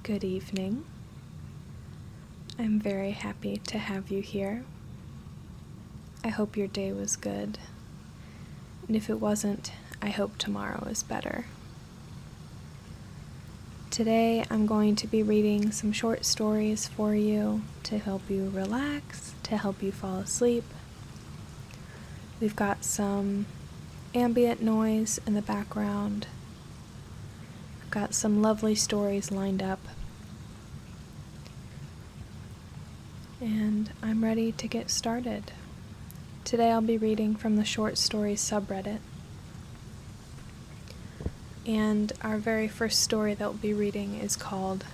Good evening. I'm very happy to have you here. I hope your day was good. And if it wasn't, I hope tomorrow is better. Today I'm going to be reading some short stories for you to help you relax, to help you fall asleep. We've got some ambient noise in the background. I've got some lovely stories lined up. And I'm ready to get started. Today I'll be reading from the short stories subreddit. And our very first story that we'll be reading is called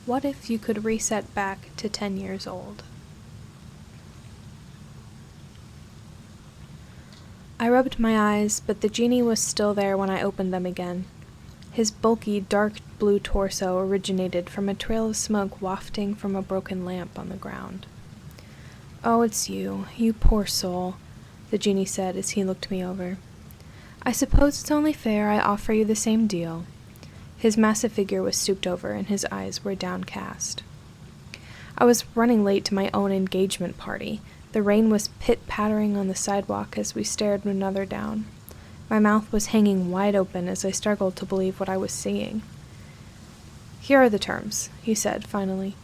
What If You Could Reset Back to 10 Years Old? I rubbed my eyes, but the genie was still there when I opened them again. His bulky, dark blue torso originated from a trail of smoke wafting from a broken lamp on the ground. "Oh, it's you poor soul," the genie said as he looked me over. "I suppose it's only fair I offer you the same deal." His massive figure was stooped over, and his eyes were downcast. I was running late to my own engagement party. The rain was pit-pattering on the sidewalk as we stared one another down. My mouth was hanging wide open as I struggled to believe what I was seeing. "Here are the terms," he said, finally.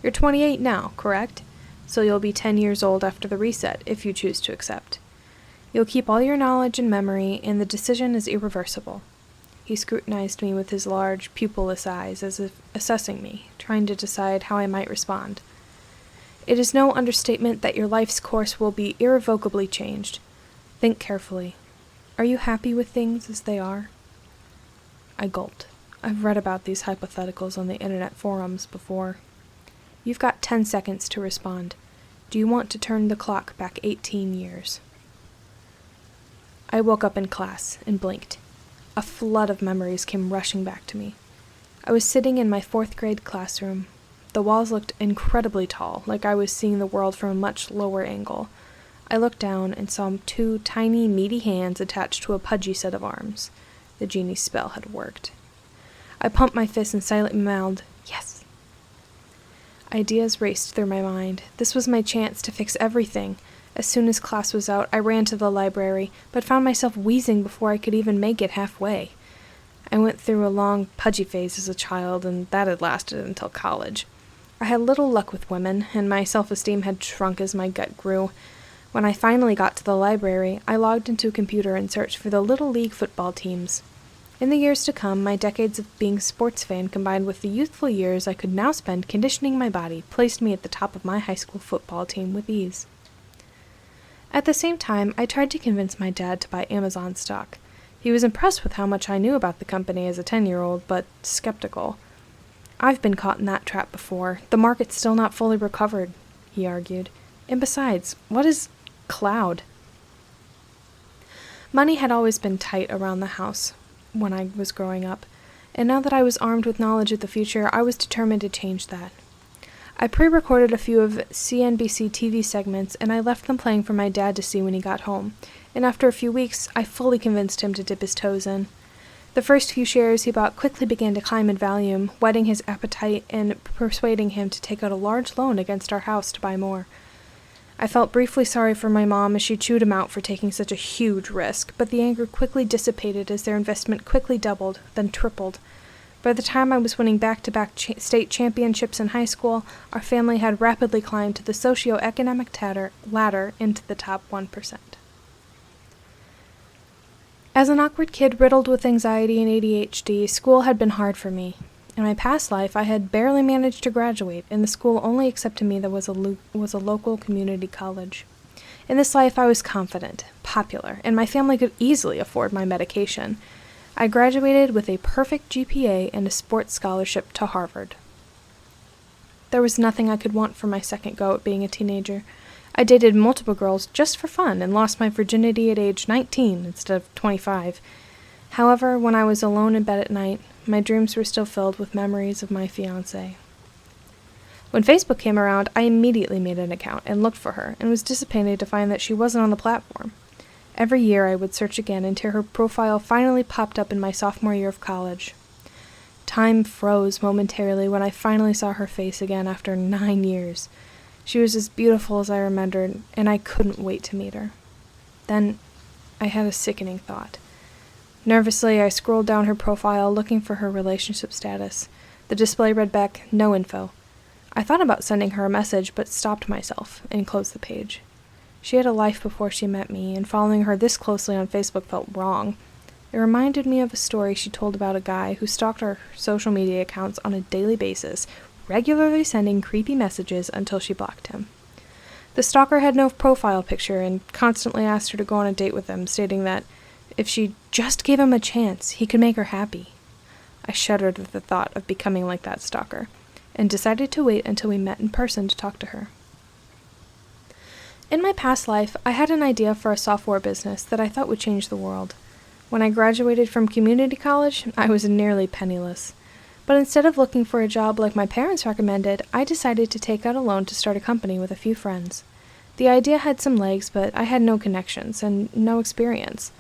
"You're 28 now, correct? So you'll be 10 years old after the reset, if you choose to accept. You'll keep all your knowledge and memory, and the decision is irreversible." He scrutinized me with his large, pupilless eyes, as if assessing me, trying to decide how I might respond. "It is no understatement that your life's course will be irrevocably changed. Think carefully. Are you happy with things as they are?" I gulped. I've read about these hypotheticals on the internet forums before. "You've got 10 seconds to respond. Do you want to turn the clock back 18 years? I woke up in class and blinked. A flood of memories came rushing back to me. I was sitting in my 4th grade classroom. The walls looked incredibly tall, like I was seeing the world from a much lower angle. I looked down and saw 2 tiny, meaty hands attached to a pudgy set of arms. The genie's spell had worked. I pumped my fist and silently mouthed, "Yes." Ideas raced through my mind. This was my chance to fix everything. As soon as class was out, I ran to the library, but found myself wheezing before I could even make it halfway. I went through a long, pudgy phase as a child, and that had lasted until college. I had little luck with women, and my self-esteem had shrunk as my gut grew. When I finally got to the library, I logged into a computer and searched for the Little League football teams. In the years to come, my decades of being a sports fan combined with the youthful years I could now spend conditioning my body placed me at the top of my high school football team with ease. At the same time, I tried to convince my dad to buy Amazon stock. He was impressed with how much I knew about the company as a 10-year-old, but skeptical. "I've been caught in that trap before. The market's still not fully recovered," he argued. "And besides, what is cloud?" Money had always been tight around the house when I was growing up, and now that I was armed with knowledge of the future, I was determined to change that. I pre-recorded a few of CNBC TV segments, and I left them playing for my dad to see when he got home, and after a few weeks, I fully convinced him to dip his toes in. The first few shares he bought quickly began to climb in value, whetting his appetite and persuading him to take out a large loan against our house to buy more. I felt briefly sorry for my mom as she chewed him out for taking such a huge risk, but the anger quickly dissipated as their investment quickly doubled, then tripled. By the time I was winning back-to-back state championships in high school, our family had rapidly climbed to the socio-economic ladder into the top 1%. As an awkward kid riddled with anxiety and ADHD, school had been hard for me. In my past life, I had barely managed to graduate, and the school only accepted me that was a local community college. In this life, I was confident, popular, and my family could easily afford my medication. I graduated with a perfect GPA and a sports scholarship to Harvard. There was nothing I could want for my second go at being a teenager. I dated multiple girls just for fun and lost my virginity at age 19 instead of 25. However, when I was alone in bed at night, my dreams were still filled with memories of my fiancé. When Facebook came around, I immediately made an account and looked for her, and was disappointed to find that she wasn't on the platform. Every year I would search again until her profile finally popped up in my sophomore year of college. Time froze momentarily when I finally saw her face again after 9 years. She was as beautiful as I remembered, and I couldn't wait to meet her. Then I had a sickening thought. Nervously, I scrolled down her profile looking for her relationship status. The display read back, "No info." I thought about sending her a message, but stopped myself and closed the page. She had a life before she met me, and following her this closely on Facebook felt wrong. It reminded me of a story she told about a guy who stalked our social media accounts on a daily basis, regularly sending creepy messages until she blocked him. The stalker had no profile picture and constantly asked her to go on a date with him, stating that if she just gave him a chance, he could make her happy. I shuddered at the thought of becoming like that stalker, and decided to wait until we met in person to talk to her. In my past life, I had an idea for a software business that I thought would change the world. When I graduated from community college, I was nearly penniless. But instead of looking for a job like my parents recommended, I decided to take out a loan to start a company with a few friends. The idea had some legs, but I had no connections and no experience.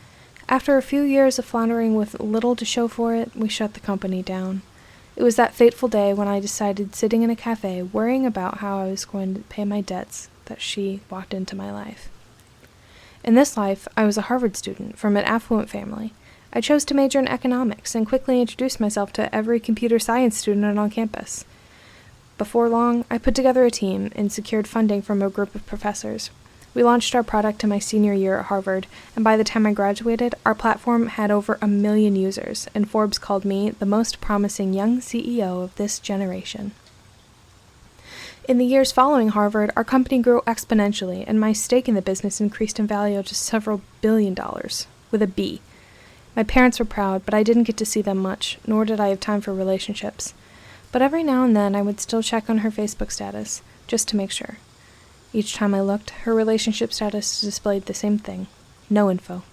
After a few years of floundering with little to show for it, we shut the company down. It was that fateful day when I decided, sitting in a cafe, worrying about how I was going to pay my debts, that she walked into my life. In this life, I was a Harvard student from an affluent family. I chose to major in economics and quickly introduced myself to every computer science student on campus. Before long, I put together a team and secured funding from a group of professors. We launched our product in my senior year at Harvard, and by the time I graduated, our platform had over 1 million users, and Forbes called me the most promising young CEO of this generation. In the years following Harvard, our company grew exponentially, and my stake in the business increased in value to several $billion, with a B. My parents were proud, but I didn't get to see them much, nor did I have time for relationships. But every now and then I would still check on her Facebook status, just to make sure. Each time I looked, her relationship status displayed the same thing: no info.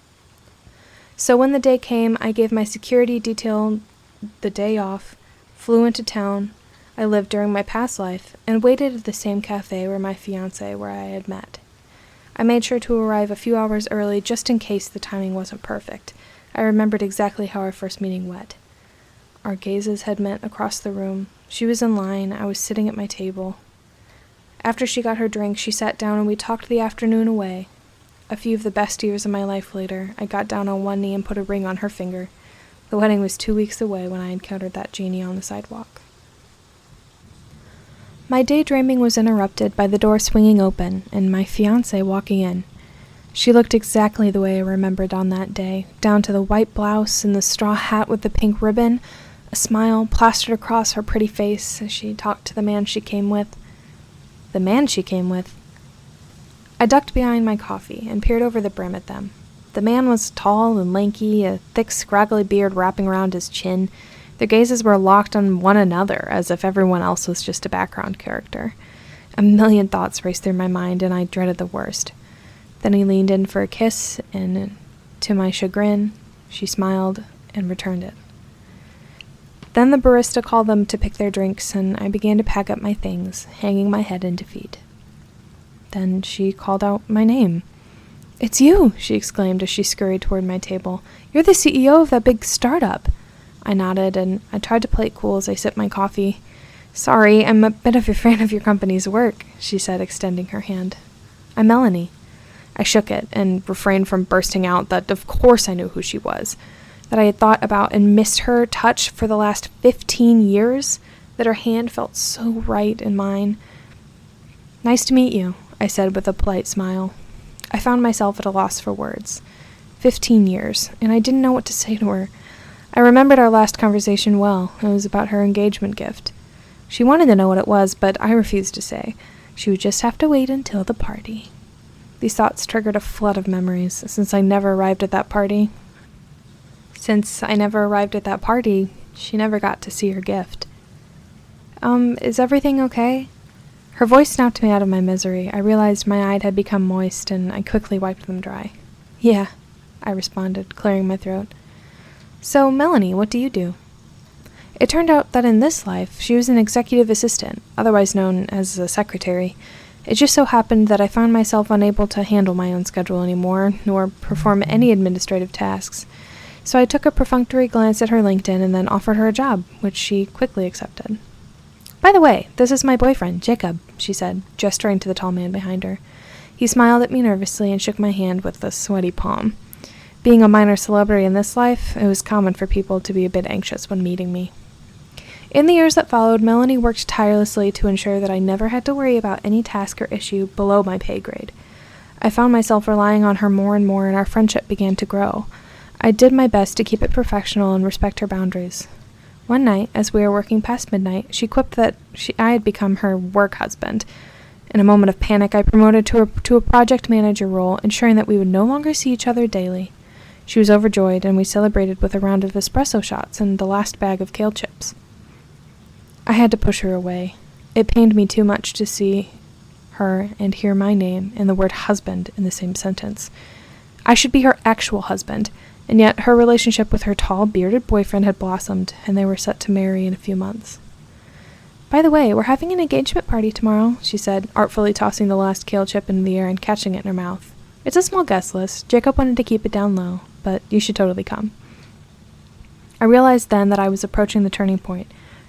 So when the day came, I gave my security detail the day off, flew into town I lived during my past life, and waited at the same cafe where I had met. I made sure to arrive a few hours early just in case the timing wasn't perfect. I remembered exactly how our first meeting went. Our gazes had met across the room. She was in line, I was sitting at my table. After she got her drink, she sat down and we talked the afternoon away. A few of the best years of my life later, I got down on one knee and put a ring on her finger. The wedding was 2 weeks away when I encountered that genie on the sidewalk. My daydreaming was interrupted by the door swinging open and my fiancée walking in. She looked exactly the way I remembered on that day, down to the white blouse and the straw hat with the pink ribbon, a smile plastered across her pretty face as she talked to the man she came with. The man she came with. I ducked behind my coffee and peered over the brim at them. The man was tall and lanky, a thick, scraggly beard wrapping around his chin. Their gazes were locked on one another, as if everyone else was just a background character. A million thoughts raced through my mind, and I dreaded the worst. Then he leaned in for a kiss, and to my chagrin, she smiled and returned it. Then the barista called them to pick their drinks, and I began to pack up my things, hanging my head in defeat. Then she called out my name. "It's you!" she exclaimed as she scurried toward my table. "You're the CEO of that big startup." I nodded, and I tried to play it cool as I sipped my coffee. "Sorry, I'm a bit of a fan of your company's work," she said, extending her hand. "I'm Melanie." I shook it, and refrained from bursting out that of course I knew who she was, that I had thought about and missed her touch for the last 15 years, that her hand felt so right in mine. "Nice to meet you," I said with a polite smile. I found myself at a loss for words. 15 years, and I didn't know what to say to her. I remembered our last conversation well. It was about her engagement gift. She wanted to know what it was, but I refused to say. She would just have to wait until the party. These thoughts triggered a flood of memories, since I never arrived at that party. She never got to see her gift. Is everything okay?" Her voice snapped me out of my misery. I realized my eyes had become moist, and I quickly wiped them dry. "Yeah," I responded, clearing my throat. "So, Melanie, what do you do?" It turned out that in this life, she was an executive assistant, otherwise known as a secretary. It just so happened that I found myself unable to handle my own schedule anymore, nor perform any administrative tasks. So I took a perfunctory glance at her LinkedIn and then offered her a job, which she quickly accepted. "By the way, this is my boyfriend, Jacob," she said, gesturing to the tall man behind her. He smiled at me nervously and shook my hand with a sweaty palm. Being a minor celebrity in this life, it was common for people to be a bit anxious when meeting me. In the years that followed, Melanie worked tirelessly to ensure that I never had to worry about any task or issue below my pay grade. I found myself relying on her more and more, and our friendship began to grow. I did my best to keep it professional and respect her boundaries. One night, as we were working past midnight, she quipped that I had become her work husband. In a moment of panic, I promoted her to a project manager role, ensuring that we would no longer see each other daily. She was overjoyed, and we celebrated with a round of espresso shots and the last bag of kale chips. I had to push her away. It pained me too much to see her and hear my name and the word husband in the same sentence. I should be her actual husband, and yet her relationship with her tall, bearded boyfriend had blossomed, and they were set to marry in a few months. "By the way, we're having an engagement party tomorrow," she said, artfully tossing the last kale chip into the air and catching it in her mouth. "It's a small guest list. Jacob wanted to keep it down low, but you should totally come." I realized then that I was approaching the turning point.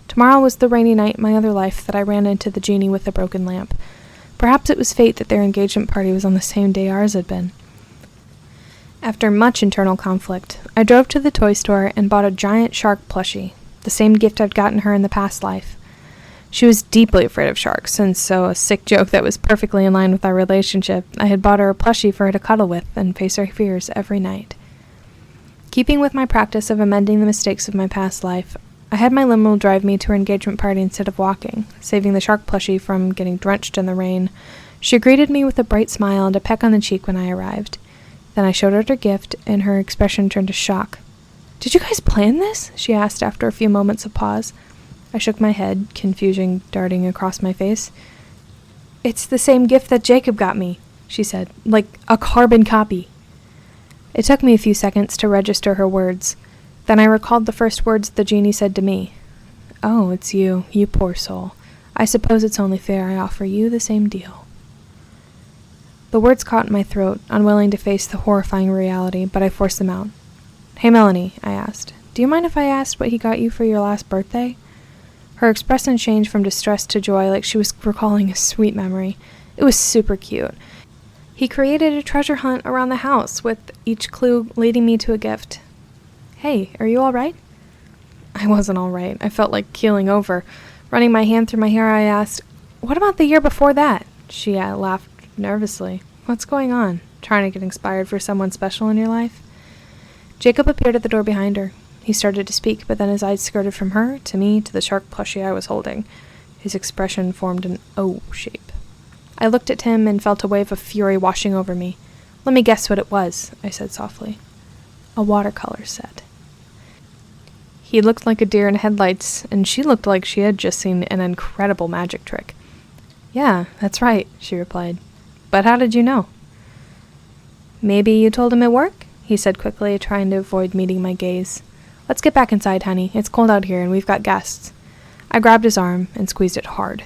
Tomorrow was the rainy night in my other life that I ran into the genie with the broken lamp. Perhaps it was fate that their engagement party was on the same day ours had been. After much internal conflict, I drove to the toy store and bought a giant shark plushie, the same gift I'd gotten her in the past life. She was deeply afraid of sharks, and so a sick joke that was perfectly in line with our relationship, I had bought her a plushie for her to cuddle with and face her fears every night. Keeping with my practice of amending the mistakes of my past life, I had my limo drive me to her engagement party instead of walking, saving the shark plushie from getting drenched in the rain. She greeted me with a bright smile and a peck on the cheek when I arrived. Then I showed her her gift, and her expression turned to shock. "Did you guys plan this?" she asked after a few moments of pause. I shook my head, confusion darting across my face. "It's the same gift that Jacob got me," she said, "like a carbon copy." It took me a few seconds to register her words. Then I recalled the first words the genie said to me. "Oh, it's you poor soul. I suppose it's only fair I offer you the same deal." The words caught in my throat, unwilling to face the horrifying reality, but I forced them out. "Hey, Melanie," I asked, "do you mind if I asked what he got you for your last birthday?" Her expression changed from distress to joy, like she was recalling a sweet memory. It was super cute. He created a treasure hunt around the house, with each clue leading me to a gift. "Hey, are you all right?" I wasn't all right. I felt like keeling over. Running my hand through my hair, I asked, "What about the year before that?" She laughed nervously. "What's going on? Trying to get inspired for someone special in your life?" Jacob appeared at the door behind her. He started to speak, but then his eyes skirted from her, to me, to the shark plushie I was holding. His expression formed an O shape. I looked at him and felt a wave of fury washing over me. "Let me guess what it was," I said softly. "A watercolor set." He looked like a deer in headlights, and she looked like she had just seen an incredible magic trick. "Yeah, that's right," she replied. "But how did you know?" "Maybe you told him at work?" he said quickly, trying to avoid meeting my gaze. "Let's get back inside, honey. It's cold out here, and we've got guests." I grabbed his arm and squeezed it hard.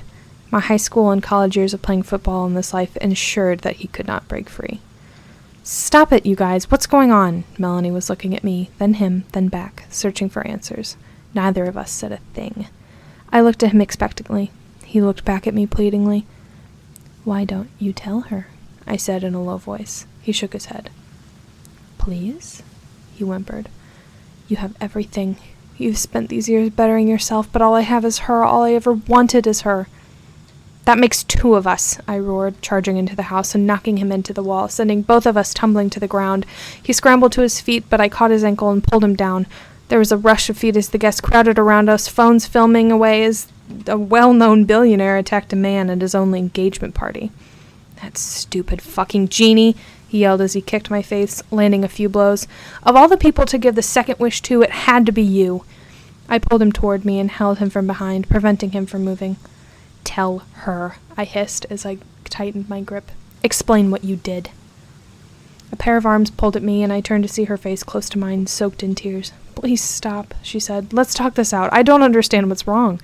My high school and college years of playing football in this life ensured that he could not break free. "Stop it, you guys! What's going on?" Melanie was looking at me, then him, then back, searching for answers. Neither of us said a thing. I looked at him expectantly. He looked back at me pleadingly. "Why don't you tell her?" I said in a low voice. He shook his head. "Please?" he whimpered. "You have everything. You've spent these years bettering yourself, but all I have is her. All I ever wanted is her." "That makes two of us," I roared, charging into the house and knocking him into the wall, sending both of us tumbling to the ground. He scrambled to his feet, but I caught his ankle and pulled him down. There was a rush of feet as the guests crowded around us, phones filming away as a well-known billionaire attacked a man at his only engagement party. "That stupid fucking genie," he yelled as he kicked my face, landing a few blows. "Of all the people to give the second wish to, it had to be you." I pulled him toward me and held him from behind, preventing him from moving. "Tell her," I hissed as I tightened my grip. "Explain what you did." A pair of arms pulled at me, and I turned to see her face close to mine, soaked in tears. "Please stop," she said. "Let's talk this out. I don't understand what's wrong."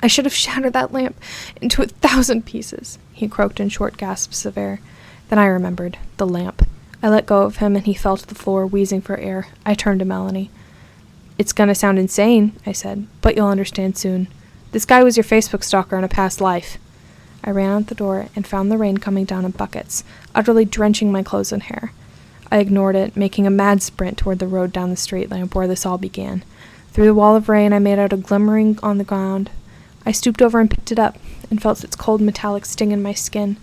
"I should have shattered that lamp into 1,000 pieces," he croaked in short gasps of air. Then I remembered. The lamp. I let go of him and he fell to the floor, wheezing for air. I turned to Melanie. "It's gonna sound insane," I said, "but you'll understand soon. This guy was your Facebook stalker in a past life." I ran out the door and found the rain coming down in buckets, utterly drenching my clothes and hair. I ignored it, making a mad sprint toward the road down the street lamp where this all began. Through the wall of rain, I made out a glimmering on the ground. I stooped over and picked it up, and felt its cold metallic sting in my skin.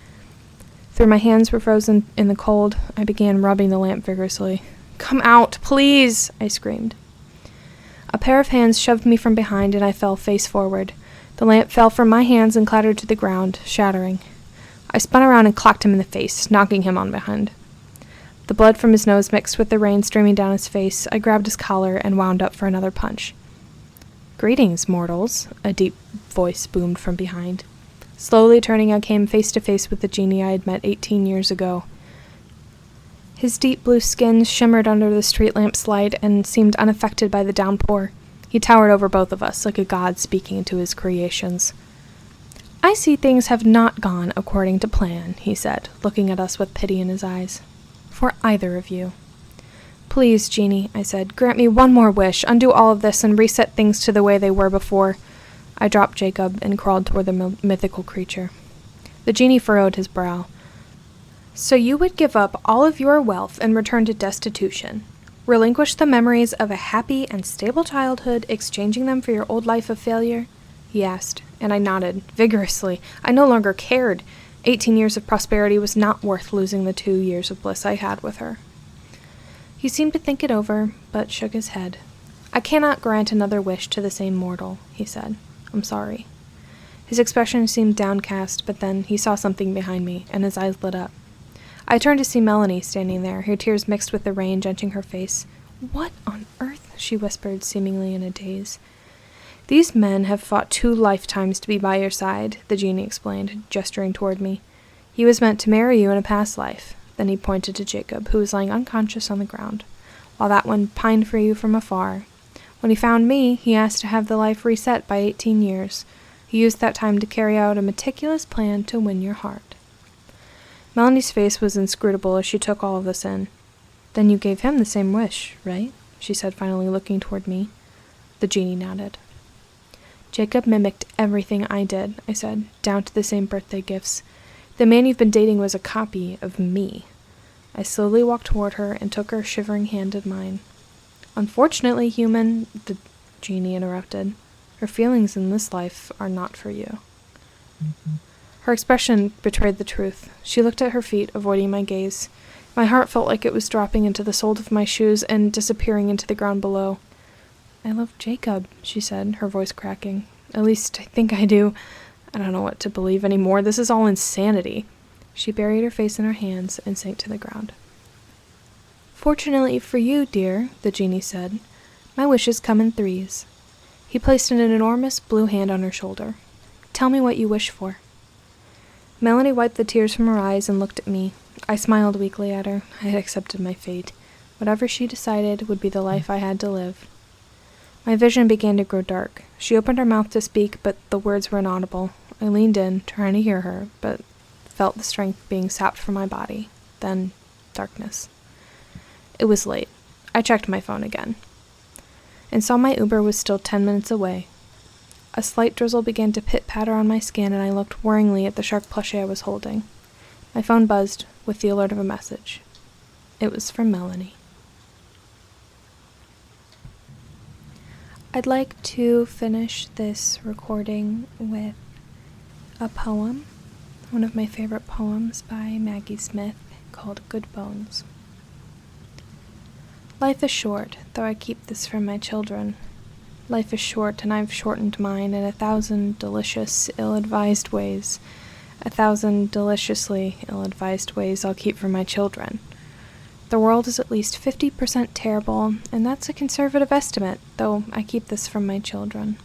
Though my hands were frozen in the cold, I began rubbing the lamp vigorously. "Come out, please!" I screamed. A pair of hands shoved me from behind, and I fell face forward. The lamp fell from my hands and clattered to the ground, shattering. I spun around and clocked him in the face, knocking him on behind. The blood from his nose mixed with the rain streaming down his face. I grabbed his collar and wound up for another punch. "Greetings, mortals," a deep voice boomed from behind. Slowly turning, I came face to face with the genie I had met 18 years ago. His deep blue skin shimmered under the street lamp's light and seemed unaffected by the downpour. He towered over both of us, like a god speaking to his creations. "I see things have not gone according to plan," he said, looking at us with pity in his eyes. "For either of you." "Please, Genie," I said, "grant me one more wish, undo all of this, and reset things to the way they were before." I dropped Jacob and crawled toward the mythical creature. The genie furrowed his brow. "So you would give up all of your wealth and return to destitution? Relinquish the memories of a happy and stable childhood, exchanging them for your old life of failure?" he asked, and I nodded, vigorously. I no longer cared. 18 years of prosperity was not worth losing the 2 years of bliss I had with her. He seemed to think it over, but shook his head. "I cannot grant another wish to the same mortal," he said. "I'm sorry." His expression seemed downcast, but then he saw something behind me, and his eyes lit up. I turned to see Melanie standing there, her tears mixed with the rain drenching her face. "What on earth?" she whispered, seemingly in a daze. "These men have fought 2 lifetimes to be by your side," the genie explained, gesturing toward me. "He was meant to marry you in a past life." Then he pointed to Jacob, who was lying unconscious on the ground, while that one pined for you from afar. When he found me, he asked to have the life reset by 18 years. He used that time to carry out a meticulous plan to win your heart. Melanie's face was inscrutable as she took all of this in. "Then you gave him the same wish, right?" she said, finally looking toward me. The genie nodded. "Jacob mimicked everything I did," I said, "down to the same birthday gifts. The man you've been dating was a copy of me." I slowly walked toward her and took her shivering hand in mine. "Unfortunately, human," the genie interrupted, "her feelings in this life are not for you." Her expression betrayed the truth. She looked at her feet, avoiding my gaze. My heart felt like it was dropping into the soles of my shoes and disappearing into the ground below. "I love Jacob," she said, her voice cracking. "At least I think I do. I don't know what to believe anymore. This is all insanity." She buried her face in her hands and sank to the ground. "Fortunately for you, dear," the genie said, "my wishes come in 3s. He placed an enormous blue hand on her shoulder. "Tell me what you wish for." Melanie wiped the tears from her eyes and looked at me. I smiled weakly at her. I had accepted my fate. Whatever she decided would be the life I had to live. My vision began to grow dark. She opened her mouth to speak, but the words were inaudible. I leaned in, trying to hear her, but felt the strength being sapped from my body. Then, darkness. It was late. I checked my phone again, and saw my Uber was still 10 minutes away. A slight drizzle began to pit-patter on my skin, and I looked worryingly at the shark plushie I was holding. My phone buzzed with the alert of a message. It was from Melanie. I'd like to finish this recording with a poem, one of my favorite poems by Maggie Smith, called Good Bones. Life is short, though I keep this from my children. Life is short, and I've shortened mine in 1,000 delicious, ill-advised ways. 1,000 deliciously ill-advised ways I'll keep from my children. The world is at least 50% terrible, and that's a conservative estimate, though I keep this from my children.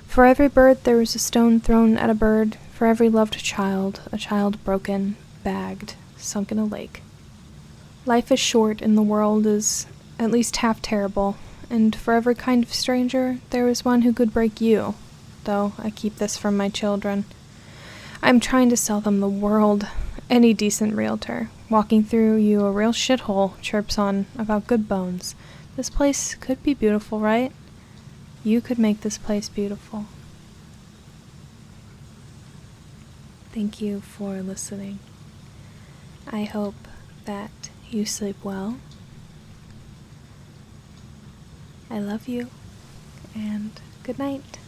For every bird there is a stone thrown at a bird, for every loved child, a child broken, bagged, sunk in a lake. Life is short, and the world is at least half terrible, and for every kind of stranger there is one who could break you, though I keep this from my children. I'm trying to sell them the world, Any decent realtor walking through you a real shithole chirps on about good bones. This place could be beautiful, right? You could make this place beautiful. Thank you for listening. I hope that you sleep well. I love you, and good night.